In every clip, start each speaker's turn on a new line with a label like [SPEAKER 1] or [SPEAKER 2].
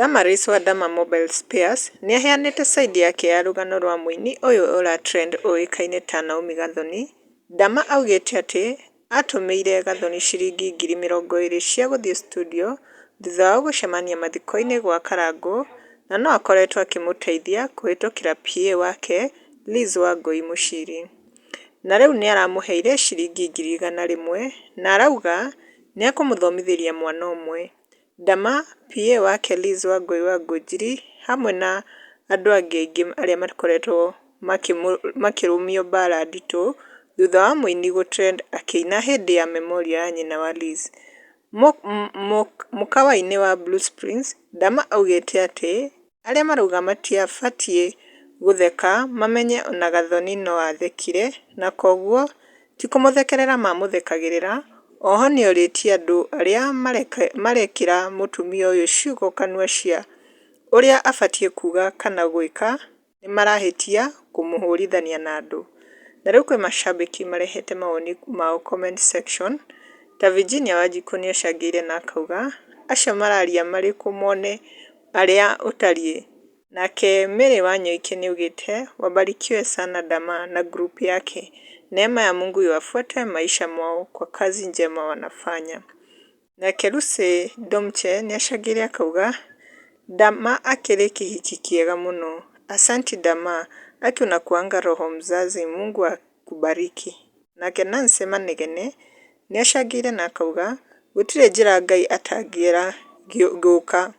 [SPEAKER 1] Damaris wa Dama Mobile Spares nĩaheanĩte caidi yake ya rũgano rwa mũini ũyũ ũratrend ũĩkaine ta Naomi Gathoni. Dama augĩte atĩ atũmĩire Gathoni ciringi ngiri 20 cia gũthiĩ studio thutha wao gũcemania mathiko-inĩ gwa Karangũ na no akoretwo akĩmũteithia kũhĩtũkĩra PA wake Liz Wangui Muchiri. Na rĩu nĩaramũheire ciringi ngiri 100 na arauga nĩekũmũthomithĩria mwana ũmwe. Dama, PA wake Liz Wangui Wangunjiri hamwe na andũ angĩ aingĩ arĩa makoretwo makĩrũmio mbara nditũ thutha wa mũini gũtrend akĩina hĩndĩ ya memorial ya nyina wa Liz. Mũkawa-inĩ wa Blue Springs, Dama augĩte atĩ arĩa marauga matiabatiĩ gũtheka mamenye ona Gathoni no athekire na koguo ti kũmũthekerera mamũthekagĩrĩra. Oho nĩorĩtie andũ arĩa marekĩra mũtumia ũyũ ciugo kanua cia ũrĩa abatiĩ kuga kana gwĩka nĩmarahĩtia kũmũhũrithania na andũ. Na rĩu kwĩ macambĩki marehete mawoni mao comment section ta Virginia Wanjiku nĩacangĩire na akauga acio mararia marĩkũ mone arĩa ũtariĩ. Nake Mary Wanyoike nĩaugĩte wabarikiwe sana Dama na group yake. Neema ya Mungu iwafuate maisha mwao kwa kazi njema wanafanya. Nake Lucy Domche nĩacangĩire akauga Dama akĩrĩ kĩhiki kĩega mũno. Asanti Dama, aki unakuanga roho mzazi, Mungu akubariki. Nake Nancy Manegene nĩacangĩire na akauga gũtirĩ njĩra Ngai atangĩera gũka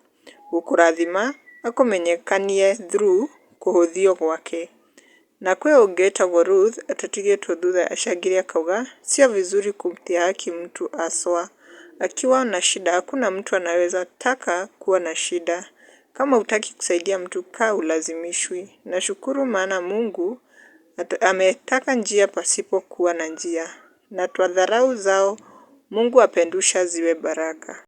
[SPEAKER 1] gũkũrathima akũmenyekanie through kũhũthio gwake. Na kwĩ ũngĩ wĩtagwo Ruth atatigĩtwo thutha acangĩire akauga sio vizuri kumtia haki mtu aswa. Akiwa na shida hakuna mtu anaweza taka kuwa na shida. Kama hutaki kusaidia mtu kaa ulazimishwi. Nashukuru maana Mungu ametaka njia pasipo kuwa na njia. Na twadharau zao Mungu apendusha ziwe baraka.